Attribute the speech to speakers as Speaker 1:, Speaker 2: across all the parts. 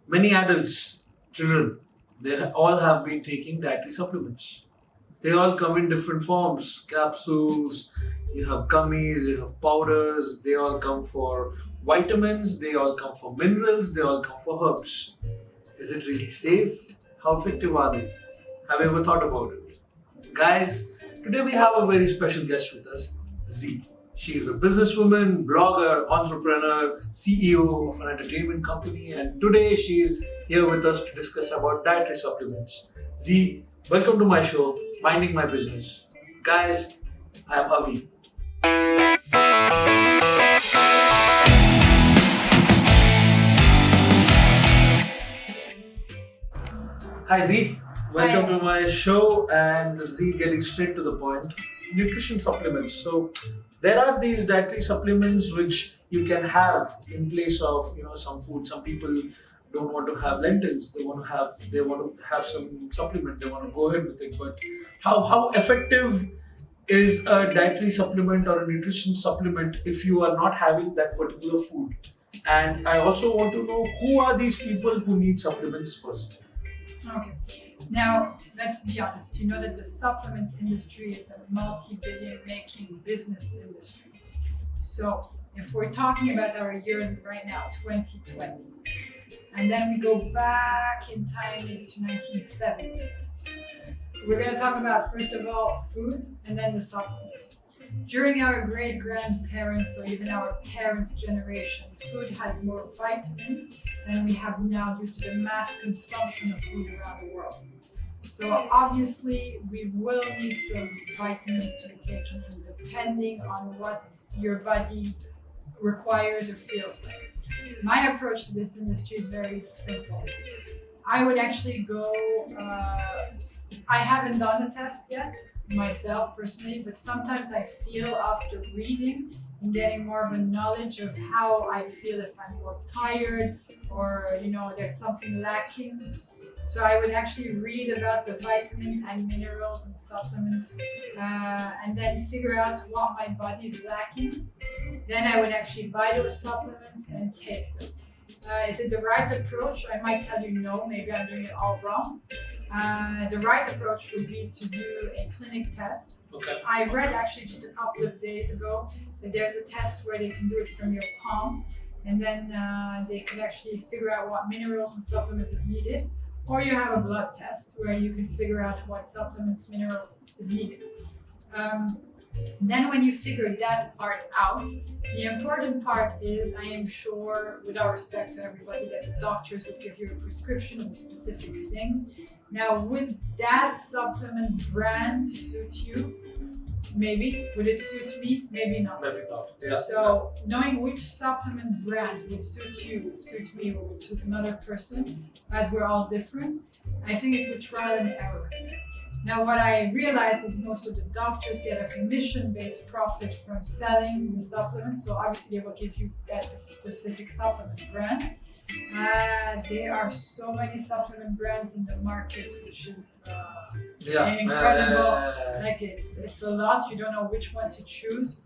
Speaker 1: Many adults, children, they all have been taking dietary supplements. They all come in different forms capsules, you have gummies, you have powders, they all come for vitamins, they all come for minerals, they all come for herbs. Is it really safe? How effective are they? Have you ever thought about it? Guys, today we have a very special guest with us, Z. She is a businesswoman, blogger, entrepreneur, CEO of an entertainment company, and today she is here with us to discuss about dietary supplements. Z, welcome to my show, Minding My Business. Guys, I am Avi. Hi Z, welcome
Speaker 2: Hi.
Speaker 1: to my show. And Z, getting straight to the point, nutrition supplements. So there are these dietary supplements which you can have in place of some food. Some people don't want to have lentils. They want to have some supplement. They want to go ahead with it. But how effective is a dietary supplement or a nutrition supplement if you are not having that particular food? And I also want to know who are these people who need supplements first.
Speaker 2: Okay. Now, let's be honest. You know that the supplement industry is a multi-billion making business industry. So, if we're talking about our year right now, 2020, and then we go back in time maybe to 1970, we're going to talk about, first of all, food and then the supplements. During our great grandparents or even our parents' generation, food had more vitamins than we have now due to the mass consumption of food around the world. So obviously we will need some vitamins to be taken in depending on what your body requires or feels like. My approach to this industry is very simple. I would actually go, I haven't done a test yet myself personally, but sometimes I feel after reading and getting more of a knowledge of how I feel if I'm more tired or there's something lacking. So I would actually read about the vitamins and minerals and supplements and then figure out what my body is lacking. Then I would actually buy those supplements and take them. Is it the right approach? I might tell you no, maybe I'm doing it all wrong. The right approach would be to do a clinic test.
Speaker 1: Okay.
Speaker 2: I read actually just a couple of days ago that there's a test where they can do it from your palm and then they could actually figure out what minerals and supplements is needed. Or you have a blood test where you can figure out what supplements, minerals is needed. Then when you figure that part out, the important part is, I am sure, with all respect to everybody, that the doctors would give you a prescription of a specific thing. Now, would that supplement brand suit you? Maybe. Would it suit me? Maybe not.
Speaker 1: Maybe not. Yeah.
Speaker 2: So knowing which supplement brand would suit you, would suit me, or would suit another person, as we're all different, I think it's with trial and error. Now, what I realized is most of the doctors get a commission-based profit from selling the supplements. So obviously, they will give you that specific supplement brand. There are so many supplement brands in the market, which is incredible. Like it's a lot. You don't know which one to choose.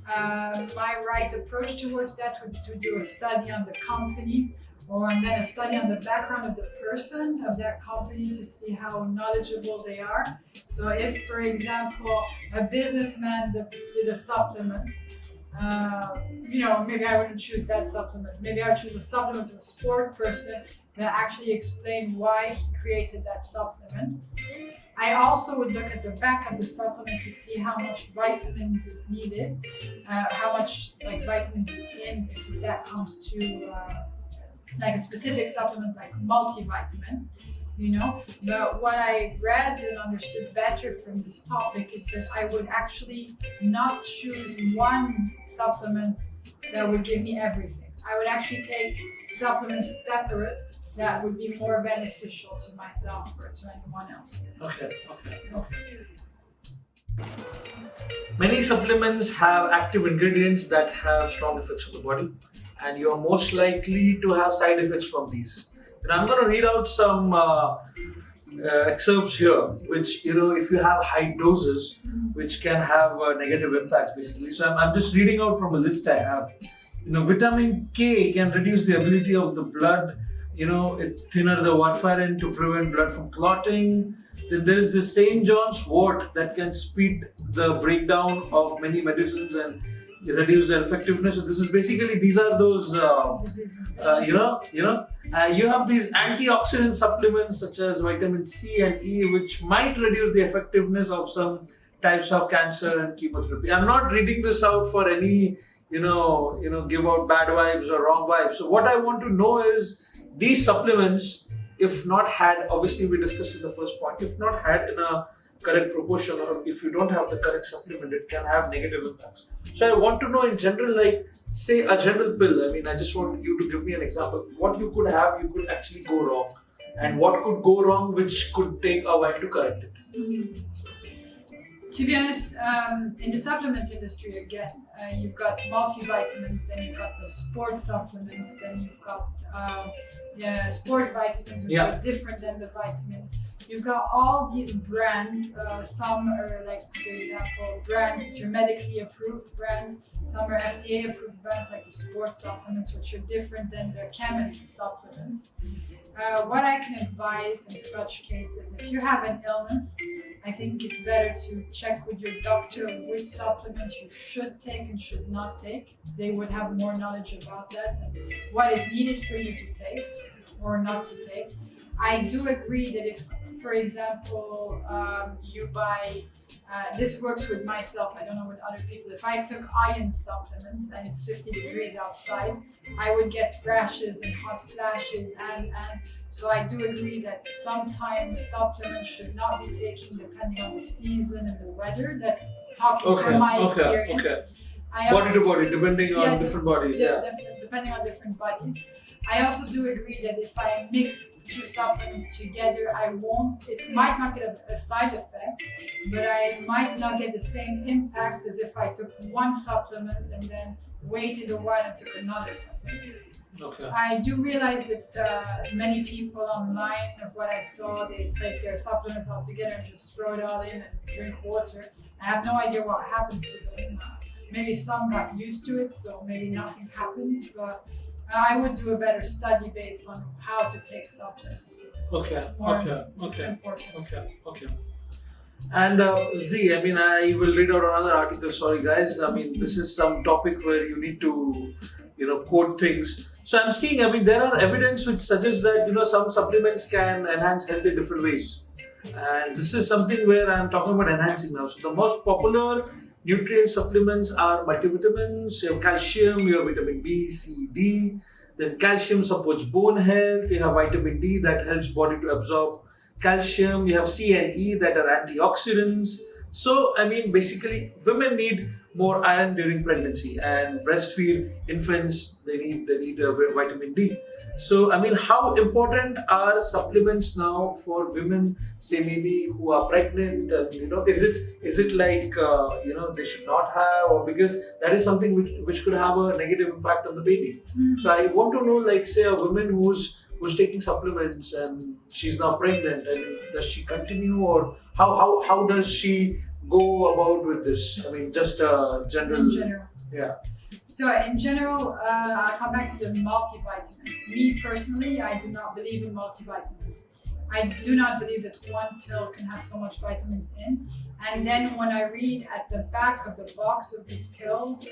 Speaker 2: My right approach towards that would be to do a study on the company, or and then a study on the background of the person of that company to see how knowledgeable they are. So if, for example, a businessman did a supplement, maybe I wouldn't choose that supplement. Maybe I would choose a supplement of a sport person that actually explained why he created that supplement. I also would look at the back of the supplement to see how much vitamins is needed, how much vitamins is in if that comes to like a specific supplement like multivitamin, But what I read and understood better from this topic is that I would actually not choose one supplement that would give me everything. I would actually take supplements separate that would be more beneficial to myself or to anyone else.
Speaker 1: Okay. Many supplements have active ingredients that have strong effects on the body, and you are most likely to have side effects from these. And I'm going to read out some excerpts here, which, if you have high doses, which can have negative impacts basically. So I'm just reading out from a list I have. Vitamin K can reduce the ability of the blood thinner the warfarin to prevent blood from clotting. Then there is the St. John's wort that can speed the breakdown of many medicines and reduce their effectiveness. So this is basically, these are those you have these antioxidant supplements such as vitamin C and E, which might reduce the effectiveness of some types of cancer and chemotherapy. I'm not reading this out for any give out bad vibes or wrong vibes. So what I want to know is these supplements, if not had, obviously we discussed in the first point, if not had in a correct proportion, or if you don't have the correct supplement, it can have negative impacts. So I want to know in general, like say a general pill. I mean, I just want you to give me an example. What you could have, you could actually go wrong, and what could go wrong, which could take a while to correct it.
Speaker 2: To be honest, in the supplement industry, again, you've got multivitamins, then you've got the sport supplements, then you've got sport vitamins, which are different than the vitamins. You've got all these brands. Some are like, for example, brands that are medically approved brands. Some are FDA approved brands, like the sport supplements, which are different than the chemist supplements. What I can advise in such cases, if you have an illness, I think it's better to check with your doctor which supplements you should take and should not take. They would have more knowledge about that and what is needed for you to take or not to take. I do agree that if, for example, you buy, this works with myself, I don't know with other people. If I took iron supplements and it's 50 degrees outside, I would get rashes and hot flashes, and so I do agree that sometimes supplements should not be taken depending on the season and the weather. That's talking from my experience. Body to body, depending on different bodies. Depending on different bodies. I also do agree that if I mix two supplements together, it might not get a side effect, but I might not get the same impact as if I took one supplement and then waited a while and took another supplement. I do realize that many people online, of what I saw, they place their supplements all together and just throw it all in and drink water. I have no idea what happens to them. Maybe some got used to it, so maybe nothing happens, but I would do a better study based on how to take supplements. It's important.
Speaker 1: And Z, I mean, I will read out another article. Sorry, guys. I mean, this is some topic where you need to, quote things. So I'm seeing, I mean, there are evidence which suggests that, some supplements can enhance health in different ways. And this is something where I'm talking about enhancing now. So the most popular nutrient supplements are multivitamins. You have calcium, you have vitamin B, C, D. Then calcium supports bone health. You have vitamin D that helps body to absorb calcium. You have C and E that are antioxidants. So, I mean, basically, women need more iron during pregnancy, and breastfeed infants, they need vitamin D. So, I mean, how important are supplements now for women, say maybe who are pregnant? And is it like they should not have, or because that is something which could have a negative impact on the baby. So, I want to know, like, say a woman who's taking supplements and she's now pregnant, and does she continue, or how does she go about with this? I mean, just general.
Speaker 2: In general.
Speaker 1: Yeah.
Speaker 2: So in general, I'll come back to the multivitamins. Me personally, I do not believe in multivitamins. I do not believe that one pill can have so much vitamins in. And then when I read at the back of the box of these pills,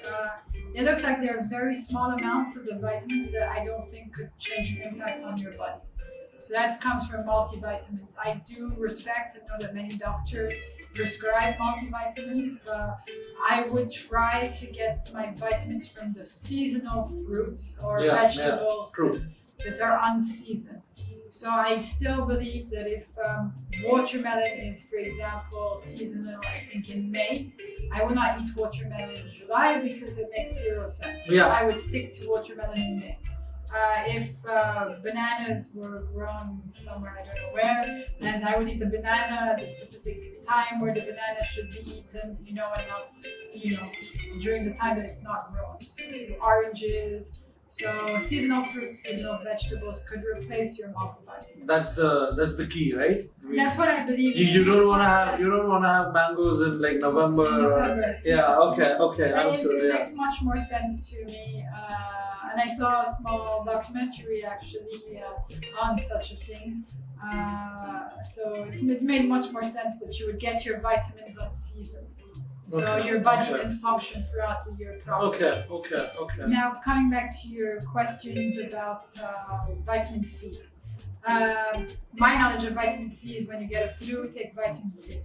Speaker 2: it looks like there are very small amounts of the vitamins that I don't think could change the impact on your body. So that comes from multivitamins. I do respect and know that many doctors prescribe multivitamins, but I would try to get my vitamins from the seasonal fruits or vegetables that are unseasoned. So I still believe that if watermelon is, for example, seasonal, I think in May, I will not eat watermelon in July because it makes zero sense. So I would stick to watermelon in May. If bananas were grown somewhere, I don't know where, and I would eat the banana at the specific time where the banana should be eaten, and not, during the time that it's not grown. So oranges. So seasonal fruits, seasonal vegetables could replace your multivitamin.
Speaker 1: That's the key, right? I mean,
Speaker 2: that's what I believe.
Speaker 1: You don't want to have mangoes in like November.
Speaker 2: Okay,
Speaker 1: understood.
Speaker 2: It makes much more sense to me. And I saw a small documentary actually on such a thing. So it made much more sense that you would get your vitamins on season. So
Speaker 1: Okay,
Speaker 2: your body
Speaker 1: okay.
Speaker 2: can function throughout the year properly.
Speaker 1: Okay.
Speaker 2: Now, coming back to your questions about vitamin C. My knowledge of vitamin C is when you get a flu, take vitamin C.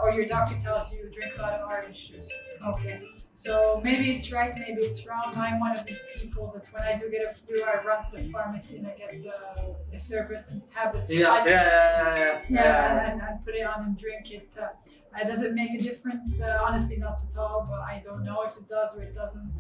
Speaker 2: Or your doctor tells you drink a lot of orange juice. Okay, so maybe it's right, maybe it's wrong. I'm one of these people that when I do get a flu, I run to the pharmacy and I get the effervescent tablets. And put it on and drink it. Does it make a difference? Honestly, not at all. But I don't know if it does or it doesn't.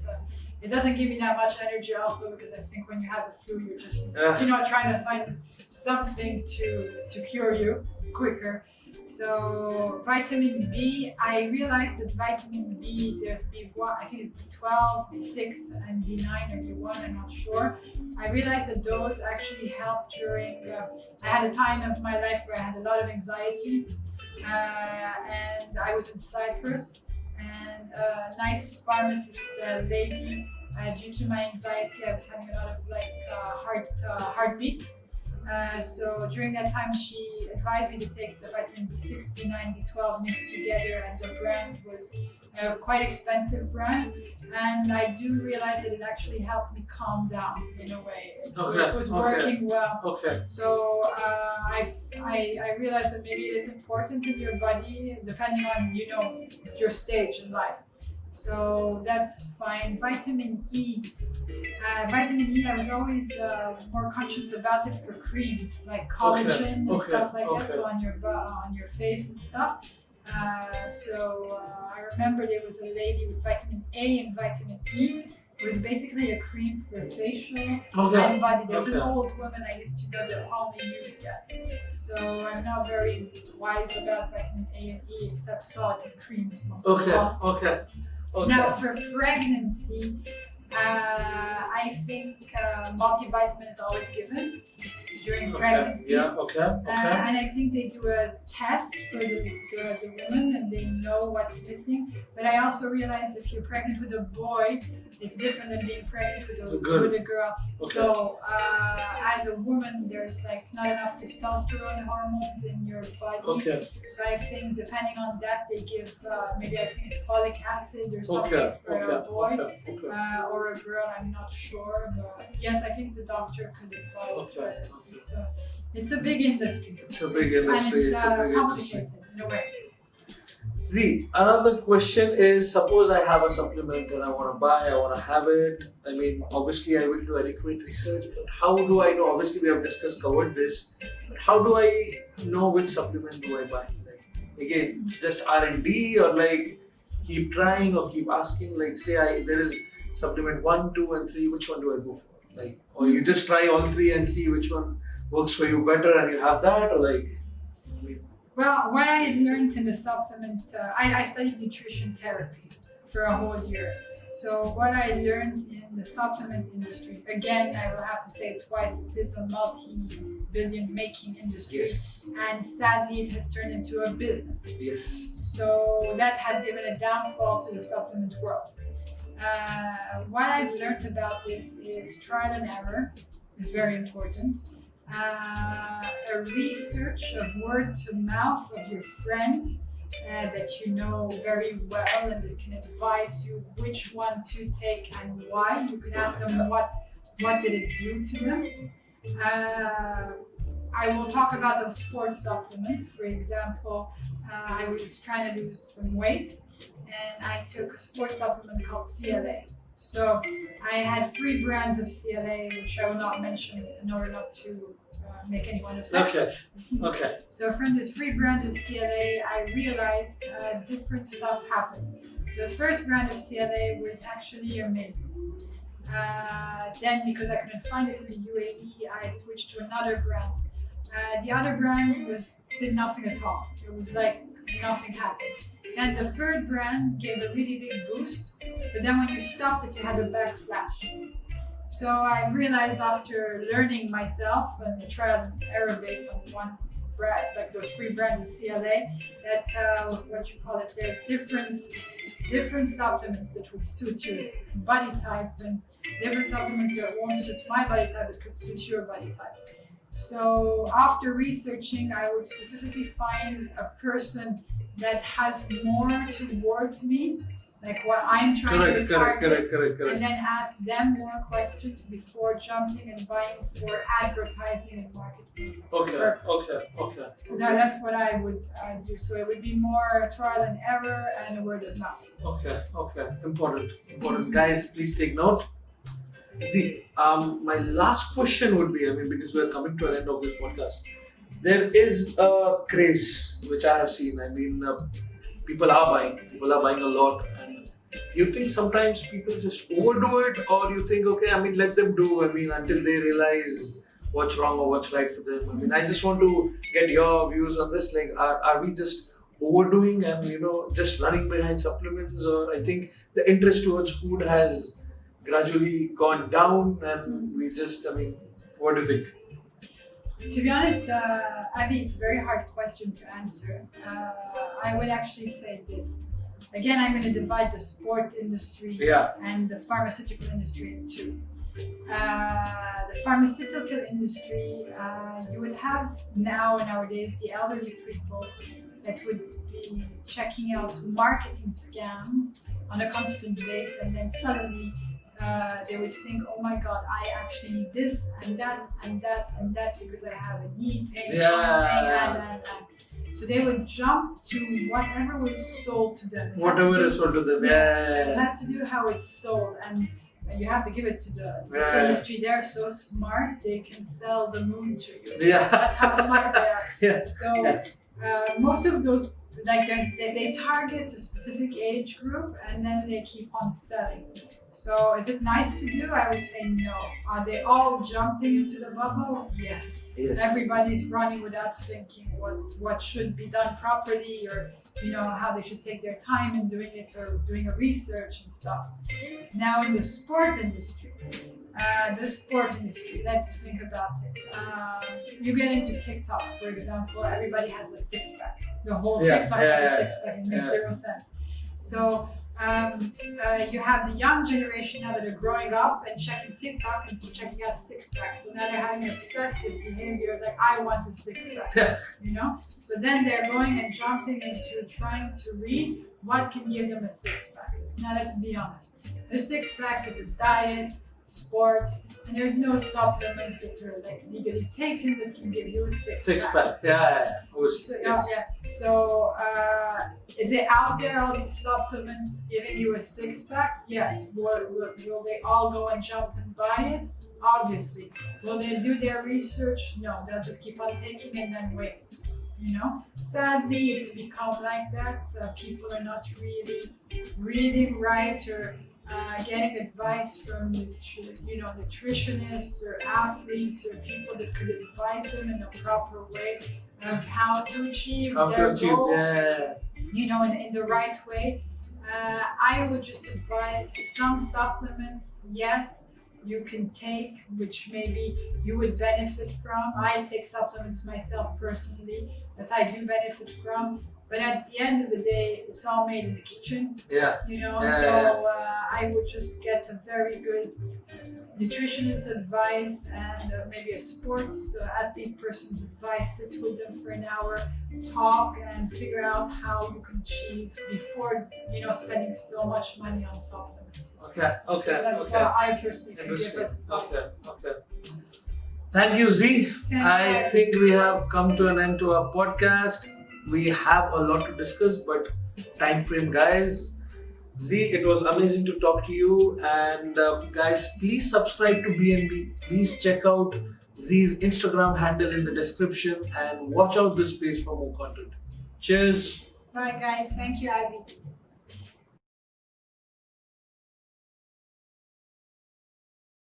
Speaker 2: It doesn't give me that much energy, also because I think when you have a flu, you're just trying to find something to cure you quicker. So vitamin B, I realized that vitamin B, there's B1, I think it's B12, B6, and B9 or B1, I'm not sure. I realized that those actually help during, I had a time of my life where I had a lot of anxiety, and I was in Cyprus, and a nice pharmacist lady, due to my anxiety, I was having a lot of heartbeats. So during that time, she advised me to take the vitamin B6, B9, B12 mixed together, and the brand was a quite expensive brand. And I do realize that it actually helped me calm down in a way. It was working well.
Speaker 1: Okay.
Speaker 2: So I realized that maybe it is important in your body, depending on your stage in life. So that's fine. Vitamin E. I was always more conscious about it for creams like collagen and stuff like that. So on your face and stuff. I remember there was a lady with vitamin A and vitamin E. It was basically a cream for facial and body. There was an old woman I used to know that only used that. So I'm not very wise about vitamin A and E except salt and creams most of all.
Speaker 1: Okay.
Speaker 2: Now for pregnancy, I think multivitamin is always given during pregnancy. And I think they do a test for the women and they know what's missing. But I also realized if you're pregnant with a boy, it's different than being pregnant with a girl.
Speaker 1: Okay.
Speaker 2: So as a woman, there's not enough testosterone hormones in your body. So I think depending on that, they give maybe I think it's folic acid or something for a boy or a girl. I'm not sure, but yes, I think the doctor could advise. But it's a big industry.
Speaker 1: It's a big industry.
Speaker 2: And it's complicated in a way.
Speaker 1: Z, another question is, suppose I have a supplement and I want to have it. I mean, obviously I will do adequate research, but how do I know? Obviously we have covered this, but how do I know which supplement do I buy? Again, it's just R&D or keep trying or keep asking, say there is supplement 1, 2 and 3, which one do I go for? Or you just try all 3 and see which one works for you better and you have that, or
Speaker 2: Well, what I learned in the supplement, I studied nutrition therapy for a whole year. So what I learned in the supplement industry, again, I will have to say it twice, it is a multi-billion making industry.
Speaker 1: Yes.
Speaker 2: And sadly, it has turned into a business.
Speaker 1: Yes.
Speaker 2: So that has given a downfall to the supplement world. What I've learned about this is trial and error is very important. A research of word to mouth of your friends that you know very well and that can advise you which one to take and why. You can ask them what did it do to them. I will talk about a sports supplement. For example, I was trying to lose some weight and I took a sports supplement called CLA. So I had 3 brands of CLA, which I will not mention in order not to make anyone upset.
Speaker 1: Okay.
Speaker 2: So from these 3 brands of CLA, I realized different stuff happened. The first brand of CLA was actually amazing. Then, because I couldn't find it in the UAE, I switched to another brand. The other brand did nothing at all. It was nothing happened. And the third brand gave a really big boost, but then when you stopped it, you had a backflash. So I realized after learning myself and the trial and error based on brand, like those free brands of CLA, that what you call it, there's different supplements that would suit your body type, and different supplements that won't suit my body type that could suit your body type. So after researching, I would specifically find a person that has more towards me, like what I'm trying to target,
Speaker 1: correct.
Speaker 2: and then ask them more questions before jumping and buying for advertising and marketing purpose.
Speaker 1: Okay.
Speaker 2: So that's what I would do. So it would be more trial and error and a word of mouth.
Speaker 1: Okay. Important. Guys, please take note. See, my last question would be, because we're coming to an end of this podcast, there is a craze which I have seen. People are buying a lot, and you think sometimes people just overdo it, or you think, okay, let them do, until they realize what's wrong or what's right for them. I just want to get your views on this. Like, are we just overdoing and just running behind supplements, or I think the interest towards food has gradually gone down, and we just, what do you think?
Speaker 2: To be honest, Abby, it's a very hard question to answer. I would actually say this. Again, I'm going to divide the sport industry and the pharmaceutical industry in two. The pharmaceutical industry, you would have nowadays the elderly people that would be checking out marketing scams on a constant basis, and then suddenly they would think, oh my God, I actually need this and that and that and that because I have a knee pain, and. So they would jump to whatever was sold to them. It has to do how it's sold, and you have to give it to this industry. They're so smart; they can sell the moon to you. That's how smart they are. So most of those, they target a specific age group, and then they keep on selling. So is it nice to do? I would say no. Are they all jumping into the bubble? Yes. Everybody's running without thinking what should be done properly, or how they should take their time in doing it, or doing a research and stuff. Now in the sport industry, let's think about it. You get into TikTok, for example, everybody has a six-pack. The whole TikTok has a six-pack. It makes zero sense. So you have the young generation now that are growing up and checking TikTok and checking out six-packs. So now they're having obsessive behavior, like, I want a six-pack, So then they're going and jumping into trying to read what can give them a six-pack. Now let's be honest. A six-pack is a diet, sports, and there's no supplements that are legally taken that can give you a six-pack. So is it out there, all these supplements giving you a six-pack? Yes. Will they all go and jump and buy it? Obviously. Will they do their research? No, they'll just keep on taking and then wait. Sadly, it's become like that. People are not really reading right, or getting advice from nutritionists or athletes or people that could advise them in a proper way of how to achieve their goal, in the right way. I would just advise some supplements, yes, you can take, which maybe you would benefit from. I take supplements myself personally that I do benefit from. But at the end of the day, it's all made in the kitchen. So I would just get a very good nutritionist advice and maybe a sports athlete person's advice. Sit with them for an hour, talk, and figure out how you can achieve before spending so much money on supplements.
Speaker 1: Okay.
Speaker 2: So that's what I personally can give as advice.
Speaker 1: Okay. Thank you, Z. I think we have come to an end to our podcast. We have a lot to discuss, but time frame, guys. Z, it was amazing to talk to you. And guys, please subscribe to BNB. Please check out Z's Instagram handle in the description, and watch out this page for more content. Cheers.
Speaker 2: Bye, guys. Thank you, Abby.